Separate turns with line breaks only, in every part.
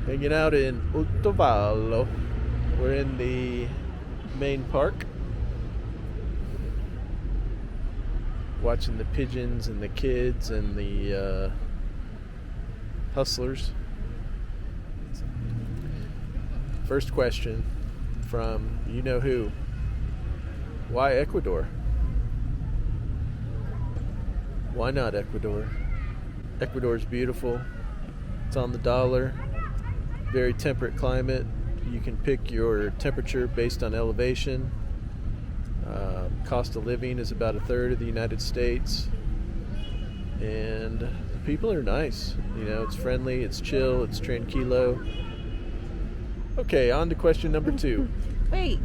Hanging out in Otavalo. We're in the main park. Watching the pigeons and the kids and the hustlers. First question from you know who. Why Ecuador? Why not Ecuador? Ecuador's beautiful. It's on the dollar. Very temperate climate. You can pick your temperature based on elevation. Cost of living is about a third of the United States. And the people are nice. You know, it's friendly, it's chill, it's tranquilo. Okay, on to question number 2.
Wait,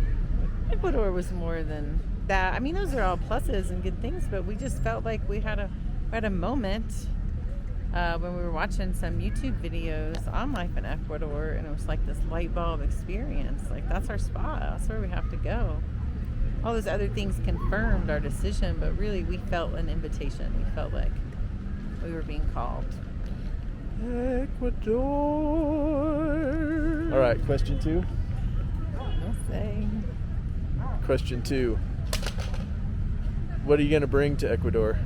Ecuador was more than that. I mean, those are all pluses and good things, but we just felt like we had a moment when we were watching some YouTube videos on life in Ecuador, and it was like this light bulb experience. Like, that's our spot. That's where we have to go. All those other things confirmed our decision, but really we felt an invitation. We felt like we were being called.
Ecuador. All right, question 2.
We'll say.
Question 2. What are you going to bring to Ecuador?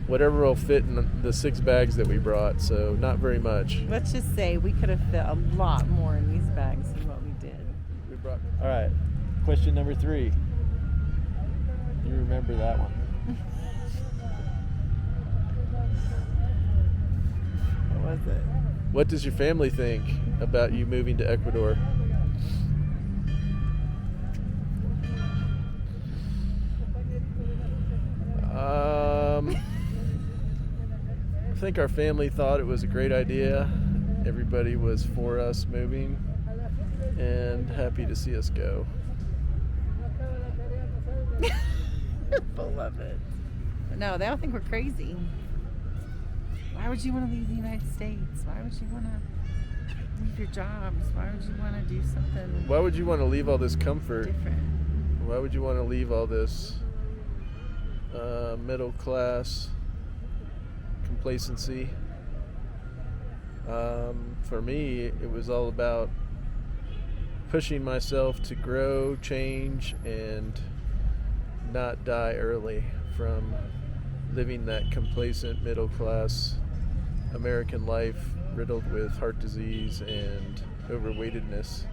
Whatever will fit in the 6 bags that we brought, so not very much.
Let's just say we could have fit a lot more in these bags than what we did.
All right, question number 3. You remember that one?
What was it?
What does your family think about you moving to Ecuador? I think our family thought it was a great idea. Everybody was for us moving and happy to see us go.
Full of it. But no, they all think we're crazy. Why would you want to leave the United States? Why would you want to leave your jobs? Why would you want to do something
Why would you want to leave all this comfort?
different?
Why would you want to leave all this middle class complacency? For me, it was all about pushing myself to grow, change, and not die early from living that complacent middle class American life riddled with heart disease and overweightedness.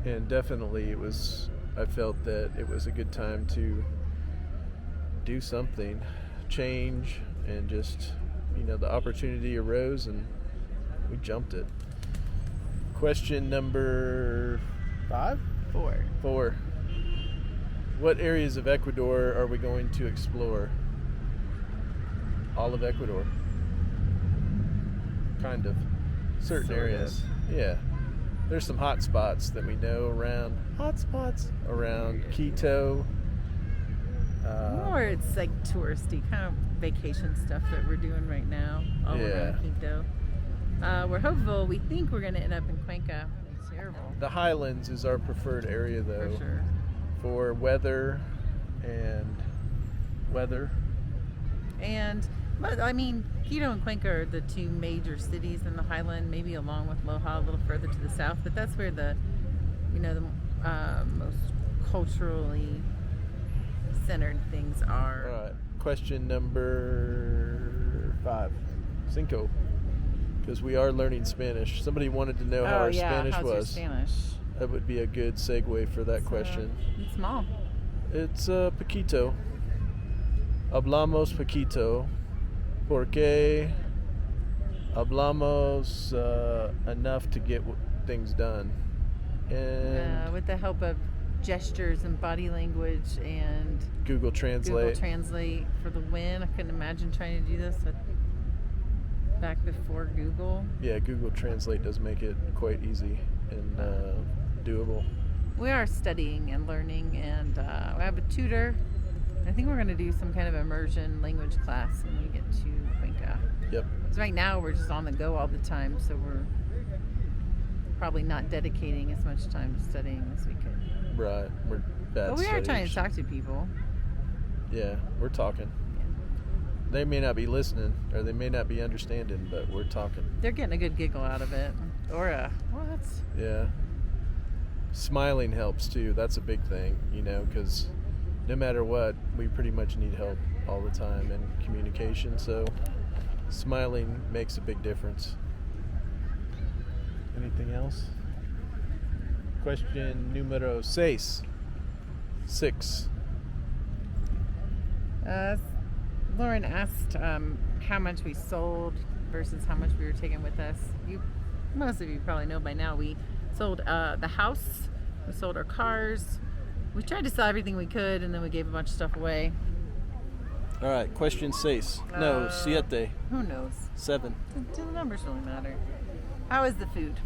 And definitely I felt that it was a good time to do something, change, and just, the opportunity arose and we jumped it. Question number 5? 4. What areas of Ecuador are we going to explore? All of Ecuador. Kind of. Certain
Sort of.
areas. Yeah. There's some hot spots that we know around. Quito.
More it's like touristy, kind of vacation stuff that we're doing right now all around Quito. We're hopeful. We think we're going to end up in Cuenca. It's terrible.
The Highlands is our preferred area, though.
For sure.
For weather.
But I mean, Quito and Cuenca are the 2 major cities in the Highland, maybe along with Loja a little further to the south. But that's where the most culturally centered things are.
All right. Question number 5. 5. Because we are learning Spanish. Somebody wanted to know how our Spanish
how's
was.
Your Spanish?
That would be a good segue for that question.
It's small.
It's poquito. Hablamos poquito. Porque hablamos enough to get things done. And
with the help of gestures and body language and
Google Translate
for the win. I couldn't imagine trying to do this back before Google.
Yeah, Google Translate does make it quite easy and doable.
We are studying and learning, and we have a tutor. I think we're going to do some kind of immersion language class when we get to Cuenca.
Yep.
Because right now we're just on the go all the time, so we're probably not dedicating as much time to studying as we could.
Right. We're bad
But we are trying to
studiers.
talk to people.
Yeah, we're talking. they may not be listening or they may not be understanding, but we're talking.
They're getting a good giggle out of it. Or a what?
Yeah. Smiling helps too. That's a big thing, you know, because no matter what, we pretty much need help all the time in communication. So smiling makes a big difference. Anything else? Question numero 6.
Lauren asked how much we sold versus how much we were taking with us. Most of you probably know by now. We sold the house. We sold our cars. We tried to sell everything we could, and then we gave a bunch of stuff away.
All right, question 6. No, 7.
Who knows?
7.
The numbers really matter. How is the food?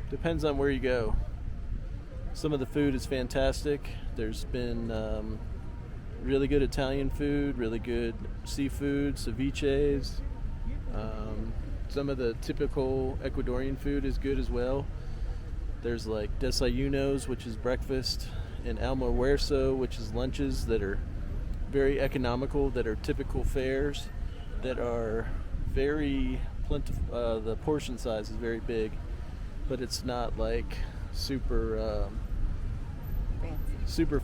Depends on where you go. Some of the food is fantastic. There's been really good Italian food, really good seafood, ceviches. Some of the typical Ecuadorian food is good as well. There's like desayunos, which is breakfast, and almuerzo, which is lunches that are very economical, that are typical fares, that are very plentiful. The portion size is very big, but it's not like super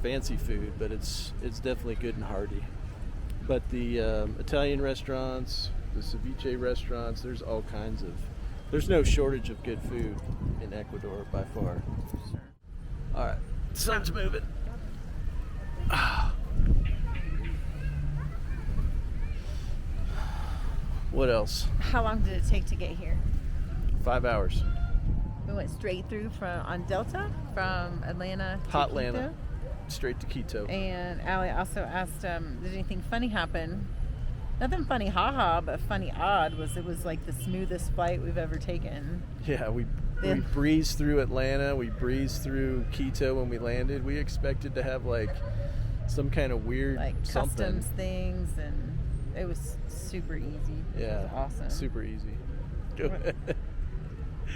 fancy food, but it's definitely good and hearty. But the Italian restaurants, the ceviche restaurants, there's no shortage of good food in Ecuador by far.
Sure.
All right, sun's moving. What else?
How long did it take to get here?
5 hours.
We went straight through on Delta from Atlanta to
Hotlanta.
Quito.
Straight to Quito.
And Allie also asked, did anything funny happen? Nothing funny, haha, but funny odd it was like the smoothest flight we've ever taken.
Yeah, we breezed through Atlanta. We breezed through Quito when we landed. We expected to have like some kind of weird
like
something.
Customs things, and it was super easy.
Yeah,
it was awesome.
Super easy.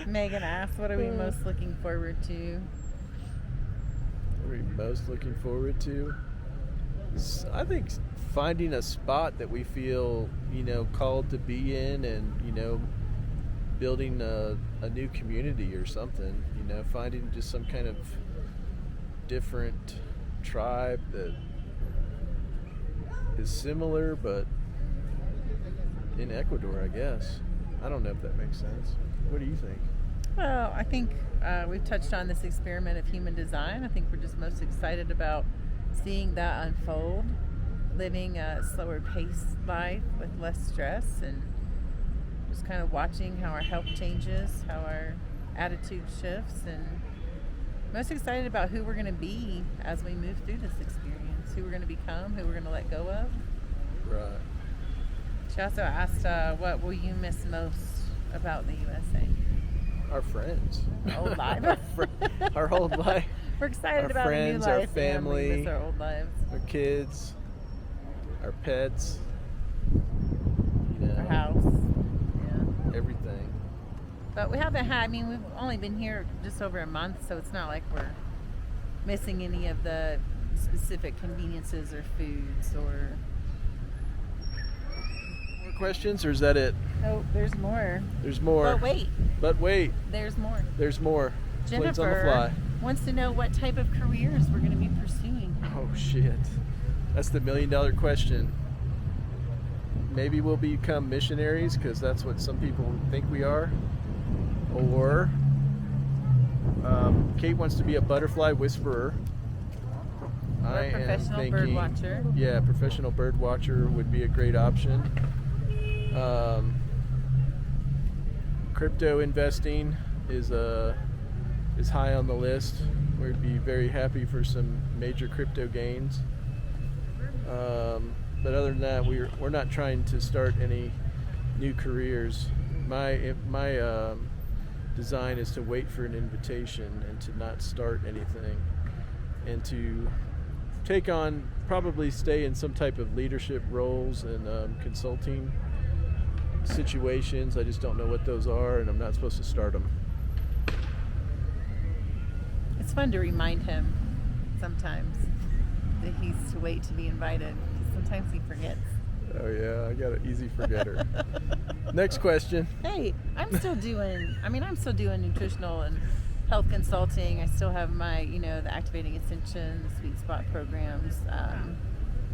Megan asked, what are we most looking forward to?
What are we most looking forward to? I think finding a spot that we feel, called to be in, and, building a new community or something, finding just some kind of different tribe that is similar, but in Ecuador, I guess. I don't know if that makes sense. What do you think?
Well, I think we've touched on this experiment of human design. I think we're just most excited about seeing that unfold, living a slower paced life with less stress, and just kind of watching how our health changes, how our attitude shifts, and most excited about who we're going to be as we move through this experience, who we're going to become, who we're going to let go of.
Right.
She also asked, what will you miss most about the USA?
Our friends.
Old life.
Our old life.
We're excited
Our
about
friends,
a new
our
life,
family,
and we miss our old lives.
Our kids, our pets,
Our house. Yeah.
Everything.
But we haven't we've only been here just over a month, so it's not like we're missing any of the specific conveniences or foods or...
More questions, or is that it?
Oh, there's more.
There's more.
But wait.
There's
more.
There's more. Flynns on the
Jennifer
fly.
wants to know what type of careers we're going to be pursuing.
Oh shit. That's the $1 million question. Maybe we'll become missionaries because that's what some people think we are. Or Kate wants to be a butterfly whisperer.
Or a professional bird watcher.
Yeah, professional bird watcher would be a great option. Crypto investing is high on the list. We'd be very happy for some major crypto gains. But other than that, we're not trying to start any new careers. My design is to wait for an invitation and to not start anything, and to take on, probably stay in some type of leadership roles and consulting situations. I just don't know what those are, and I'm not supposed to start them.
It's fun to remind him sometimes that he's to wait to be invited, because sometimes he forgets.
Oh yeah, I got an easy forgetter. Next question.
Hey, I'm still doing nutritional and health consulting. I still have my, the activating ascension, the sweet spot programs.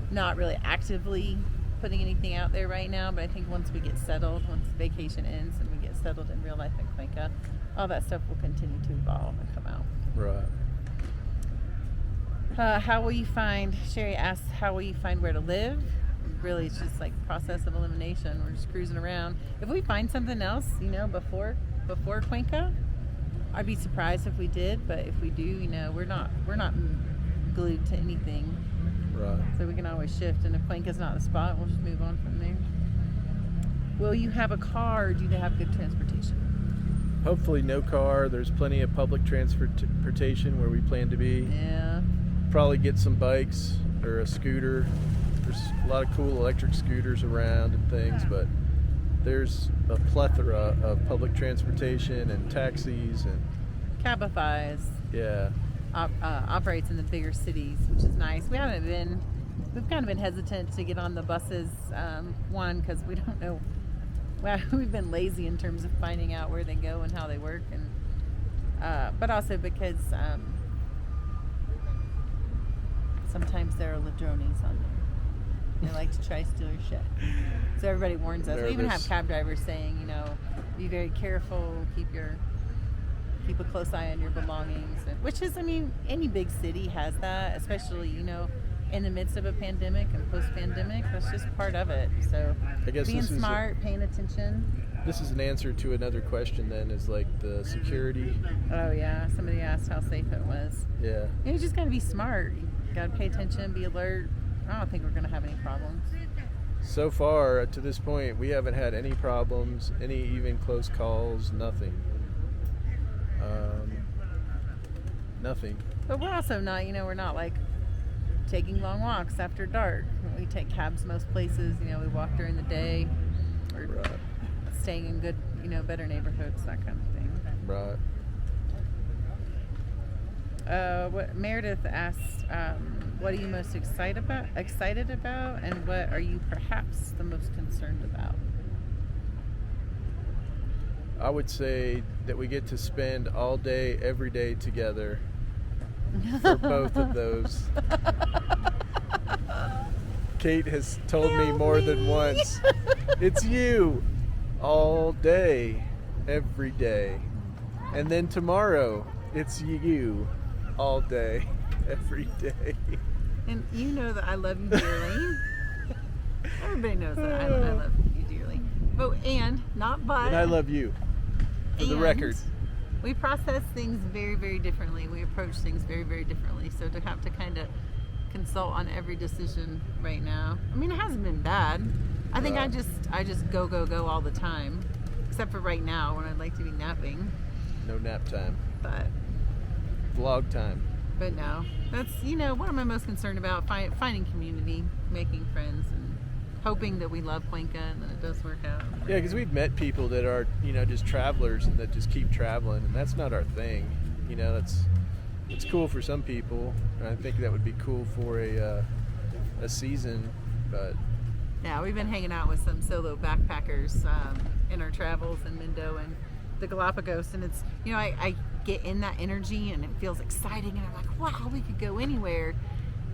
Not really actively putting anything out there right now, but I think once we get settled, once vacation ends and we get settled in real life in Cuenca, all that stuff will continue to evolve and come out.
Right.
How will you find, Sherry asks, how will you find where to live? Really, it's just like process of elimination. We're just cruising around. If we find something else, before Cuenca, I'd be surprised if we did, but if we do, we're not glued to anything.
Right.
So we can always shift, and if Cuenca's not the spot, we'll just move on from there. Will you have a car, or do they have good transportation?
Hopefully no car. There's plenty of public transportation where we plan to be.
Yeah.
Probably get some bikes or a scooter. There's a lot of cool electric scooters around and things, but there's a plethora of public transportation and taxis and
Cabify's.
Yeah.
Operates in the bigger cities, which is nice. We've kind of been hesitant to get on the buses. One, because we don't know. Well, we've been lazy in terms of finding out where they go and how they work, and but also because sometimes there are ladrones on there. They like to try to steal your shit. So everybody warns us. We even have cab drivers saying, be very careful, keep a close eye on your belongings, which is, any big city has that, especially, in the midst of a pandemic and post-pandemic. That's just part of it. So
I guess
being smart, paying attention.
This is an answer to another question then, is like the security.
Oh yeah, somebody asked how safe it was.
Yeah.
You just got to be smart. You got to pay attention, be alert. I don't think we're going to have any problems.
So far, to this point, we haven't had any problems, any even close calls, nothing. Nothing.
But we're also not, we're not like taking long walks after dark. We take cabs most places, we walk during the day. Or
Right.
staying in good, better neighborhoods, that kind of thing.
Right.
What Meredith asked, what are you most excited about, and what are you perhaps the most concerned about?
I would say that we get to spend all day, every day together for both of those. Kate has told me more than once, it's you all day, every day. And then tomorrow, it's you all day, every day.
And you know that I love you dearly. Everybody knows that I love you dearly. And
I love you, for the record.
We process things very, very differently. We approach things very, very differently. So to have to kind of consult on every decision right now, it hasn't been bad. I think I just go all the time, except for right now when I'd like to be napping.
No nap time.
But
Vlog time.
But no, that's, what am I most concerned about? Finding community, making friends, and hoping that we love Cuenca and that it does work out.
Yeah, because we've met people that are, just travelers and that just keep traveling, and that's not our thing. It's cool for some people, and I think that would be cool for a season, but...
Yeah, we've been hanging out with some solo backpackers in our travels in Mindo and the Galapagos, and it's, I get in that energy and it feels exciting, and I'm like, wow, we could go anywhere.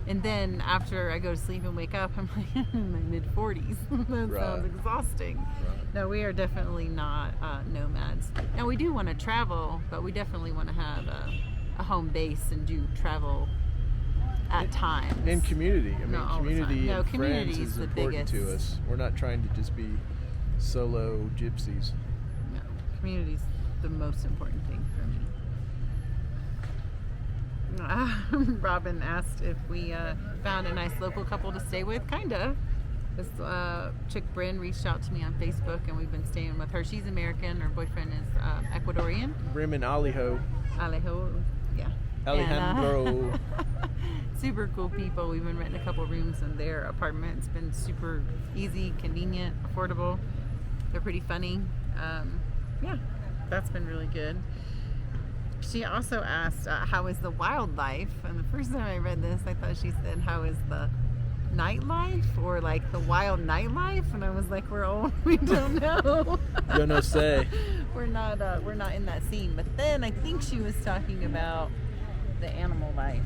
And then after I go to sleep and wake up, I'm like, in my mid-40s. That sounds exhausting. Right. No, we are definitely not nomads. Now, we do want to travel, but we definitely want to have a home base and do travel at times.
And community.
Community
and
community
friends is
the
important
biggest.
to us. We're not trying to just be solo gypsies.
No, community's the most important thing for me. Robin asked if we found a nice local couple to stay with. Kinda. This chick Bryn reached out to me on Facebook, and we've been staying with her. She's American. Her boyfriend is Ecuadorian.
Brim and Alejo.
Yeah.
Alejandro.
And, super cool people. We've been renting a couple rooms in their apartment. It's been super easy, convenient, affordable. They're pretty funny. Yeah, that's been really good. She also asked, how is the wildlife? And the first time I read this, I thought she said, how is the nightlife or like the wild nightlife, and I was like, we're old, we don't know.
You no say.
We're not in that scene. But then I think she was talking about the animal life.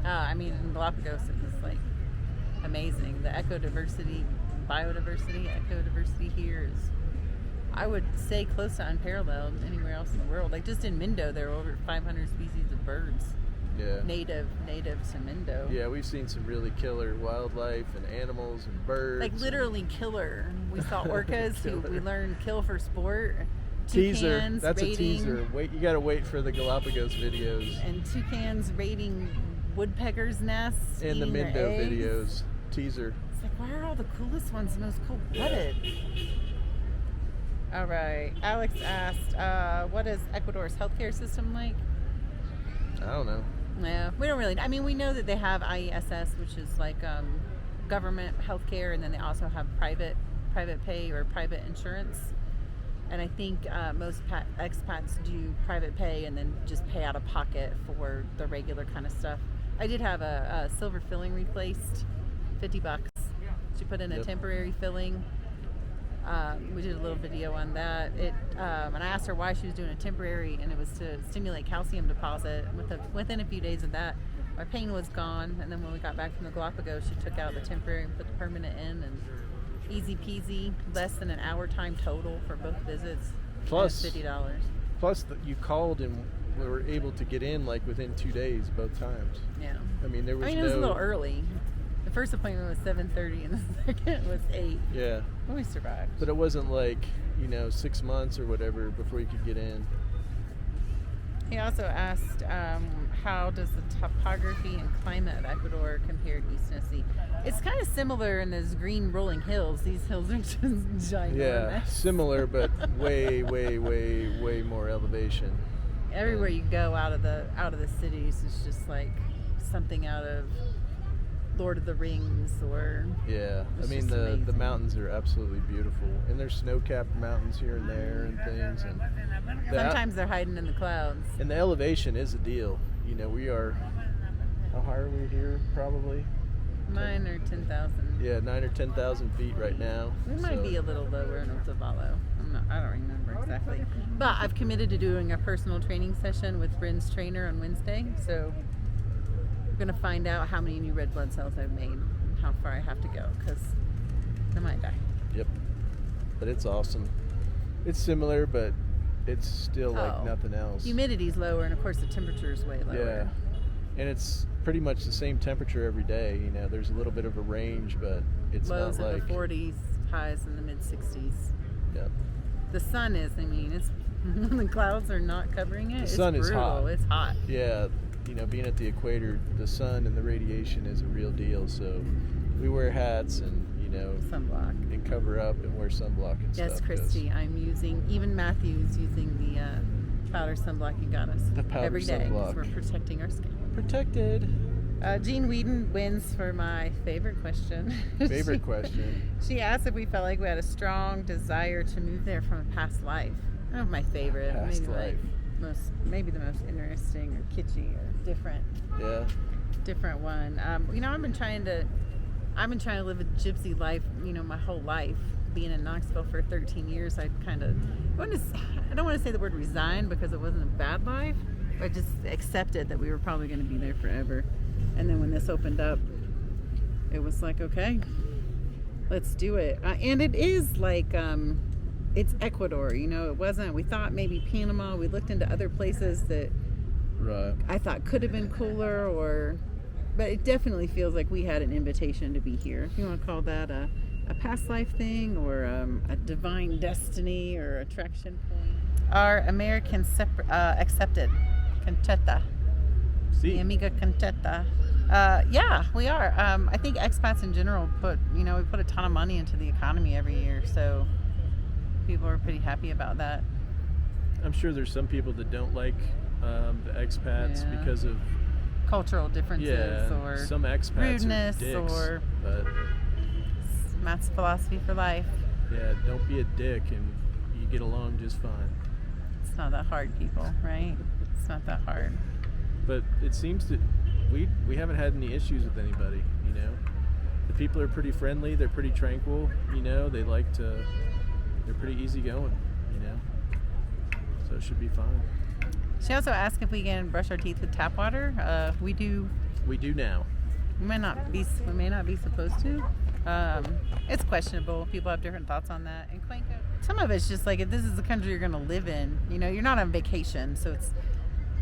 I mean, in Galapagos it was like amazing. The biodiversity here is, I would say, close to unparalleled anywhere else in the world. Like just in Mindo, there are over 500 species of birds.
Yeah.
Native to Mindo.
Yeah, we've seen some really killer wildlife and animals and birds.
Like literally killer. We saw orcas who we learned kill for sport.
Teaser.
Toucans
That's
raiding,
a teaser. Wait, you gotta wait for the Galapagos videos.
And toucans raiding woodpeckers' nests.
And the
eating their
Mindo
eggs.
videos. Teaser.
It's like, why are all the coolest ones the most cold-blooded? All right. Alex asked, what is Ecuador's healthcare system like?
I don't know.
Yeah, we don't really. I mean, we know that they have IESS, which is like government healthcare, and then they also have private pay or private insurance. And I think most expats do private pay and then just pay out of pocket for the regular kind of stuff. I did have a silver filling replaced, $50. She put in a temporary filling. We did a little video on that. And I asked her why she was doing a temporary, and it was to stimulate calcium deposit. Within a few days of that, my pain was gone. And then when we got back from the Galapagos, she took out the temporary and put the permanent in, and easy peasy, less than an hour time total for both visits.
Plus
$50.
Plus, you called and we were able to get in like within 2 days both times.
Yeah.
I mean, it was
a little early. The first appointment was 7:30 and the second was 8.
Yeah.
But we survived.
But it wasn't like, 6 months or whatever before you could get in.
He also asked, how does the topography and climate of Ecuador compare to East Tennessee? It's kind of similar in those green rolling hills. These hills are just ginormous.
Yeah, similar, but way, way, way, way more elevation.
Everywhere you go out of the cities is just like something out of Lord of the Rings, or
yeah. I mean, the mountains are absolutely beautiful, and there's snow-capped mountains here and there and things, and
sometimes they're hiding in the clouds.
And the elevation is a deal. We are, how high are we here? Probably
9 or 10,000.
Yeah, 9 or 10,000 feet right now.
We might be a little lower in Otavalo. I don't remember exactly. But I've committed to doing a personal training session with Flynns trainer on Wednesday. So I'm going to find out how many new red blood cells I've made and how far I have to go, because I might die.
Yep. But it's awesome. It's similar, but it's still like nothing else.
Humidity's lower, and of course the temperature's way lower.
Yeah. And it's pretty much the same temperature every day. There's a little bit of a range, but it's
lows
not like
in the 40s, highs in the mid 60s.
Yep.
The sun is, it's the clouds are not covering it.
The sun is hot.
It's hot.
Yeah, being at the equator, the sun and the radiation is a real deal. So we wear hats and
sunblock
and cover up and wear sunblock and stuff.
Yes, Christy, I'm using. Even Matthew's using the powder sunblock you got us
the powder
every day.
Sunblock.
We're protecting our skin.
Protected.
Jean Whedon wins for my favorite question.
Favorite question.
She asked if we felt like we had a strong desire to move there from a past life. I don't know, my favorite.
Past life.
Maybe the most interesting or kitschy or different.
Yeah.
Different one. I've been trying to live a gypsy life, my whole life. Being in Knoxville for 13 years, I don't want to say the word resigned, because it wasn't a bad life, but just accepted that we were probably going to be there forever. And then when this opened up, it was like, okay, let's do it. And it is like, it's Ecuador, it wasn't, we thought maybe Panama. We looked into other places that I thought could have been cooler, but it definitely feels like we had an invitation to be here. If you want to call that a past life thing, or a divine destiny or attraction point. Our American accepted Conchetta.
See.
The amiga Conchetta. Yeah, we are. I think expats in general we put a ton of money into the economy every year, so people are pretty happy about that.
I'm sure there's some people that don't like the expats because of
cultural differences, or
some expats
rudeness,
are dicks,
or
but
Matt's philosophy for life.
Yeah, don't be a dick and you get along just fine.
It's not that hard, people, right? It's not that hard.
But it seems that we haven't had any issues with anybody. You know, the people are pretty friendly. They're pretty tranquil. You know, they're pretty easygoing. You know, so it should be fine.
She also asked if we can brush our teeth with tap water. We do.
We do now.
We may not be supposed to. It's questionable. People have different thoughts on that. And Cuenca, some of it's just like, if this is the country you're going to live in, you know, you're not on vacation, so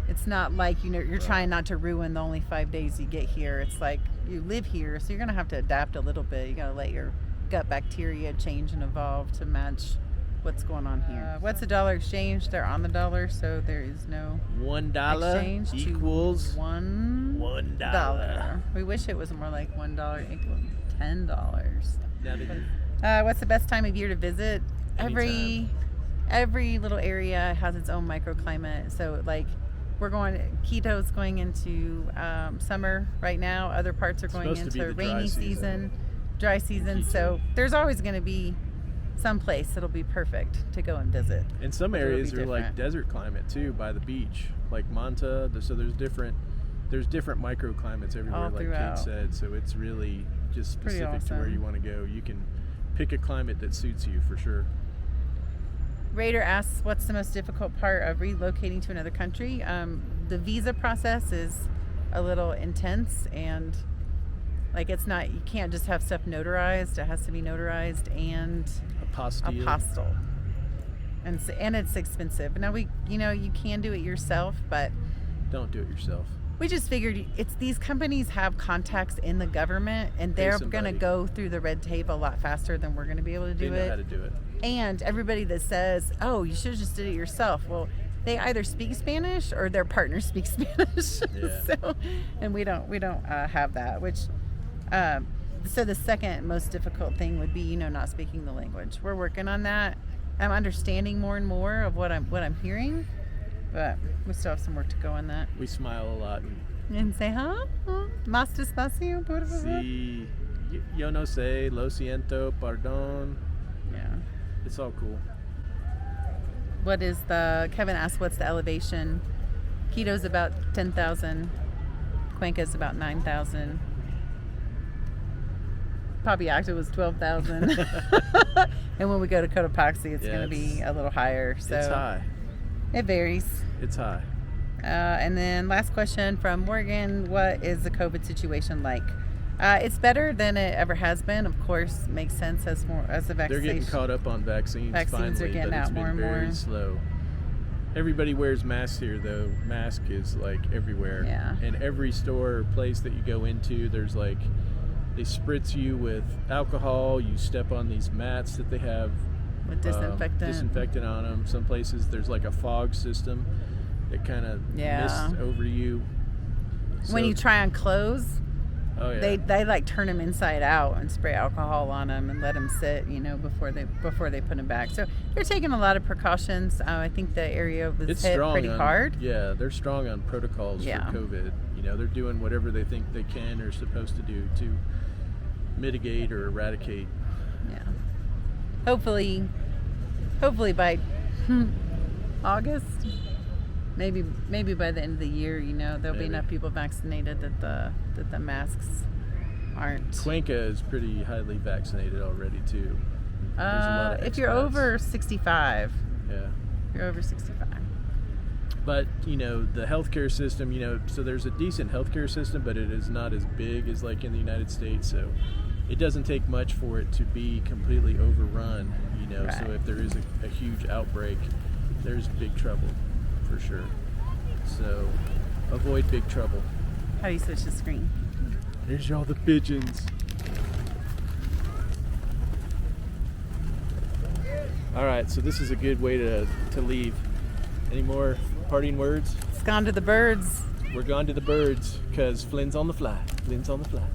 it's not like, you know, you're trying not to ruin the only 5 days you get here. It's like you live here, so you're going to have to adapt a little bit. You got to let your gut bacteria change and evolve to match what's going on here. What's the dollar exchange? They're on the dollar, so there is no
$1
exchange
equals
$1. We wish it was more like $1 equals $10. What's the best time of year to visit? Every little area has its own microclimate. So like Quito's going into summer right now. Other parts are going into rainy season, dry season. So there's always going to be some place that'll be perfect to go and visit.
And some areas are like desert climate too, by the beach, like Manta. So there's different microclimates everywhere, like Kate said. So it's really just specific to where you want to go. You can pick a climate that suits you for sure.
Raider asks, what's the most difficult part of relocating to another country? The visa process is a little intense, and like you can't just have stuff notarized. It has to be notarized and apostille. And it's expensive. Now you can do it yourself, but
don't do it yourself.
We just figured these companies have contacts in the government, and they're going to go through the red tape a lot faster than we're going to be able to do it.
They know how to do it.
And everybody that says, "Oh, you should have just did it yourself," well, they either speak Spanish or their partner speaks Spanish.
Yeah.
And we don't have that. Which, so the second most difficult thing would be, not speaking the language. We're working on that. I'm understanding more and more of what I'm hearing. But we still have some work to go on that.
We smile a lot.
And say, más despacio, por favor.
Sí, yo no sé, lo siento, perdón.
Yeah.
It's all cool.
Kevin asked, what's the elevation? Quito's about 10,000. Cuenca's about 9,000. Papiacto was 12,000. And when we go to Cotopaxi, it's going to be a little higher. So
it's high.
It varies.
It's high.
And then last question from Morgan, what is the COVID situation like? It's better than it ever has been. Of course, makes sense as the vaccination.
They're getting caught up on vaccines finally,
are getting out more and more.
Very slow. Everybody wears masks here, though. Mask is like everywhere.
Yeah.
And every store or place that you go into, there's like, they spritz you with alcohol. You step on these mats that they have
with disinfectant
on them. Some places there's like a fog system that kind of mists over you. So,
when you try on clothes,
they
like turn them inside out and spray alcohol on them and let them sit, before they put them back. So they're taking a lot of precautions. I think the area was hit pretty hard.
Yeah, they're strong on protocols for COVID. They're doing whatever they think they can or supposed to do to mitigate or eradicate.
Yeah. Hopefully by August, maybe by the end of the year, there'll be enough people vaccinated that the masks aren't.
Cuenca is pretty highly vaccinated already too.
If you're over 65.
Yeah.
You're over 65.
But the healthcare system, so there's a decent healthcare system, but it is not as big as like in the United States. So it doesn't take much for it to be completely overrun. Right. So if there is a huge outbreak, there's big trouble for sure. So avoid big trouble.
How do you switch the screen?
Here's all the pigeons. All right, so this is a good way to leave. Any more parting words?
It's gone to the birds.
We're gone to the birds because Flynns on the fly. Flynns on the fly.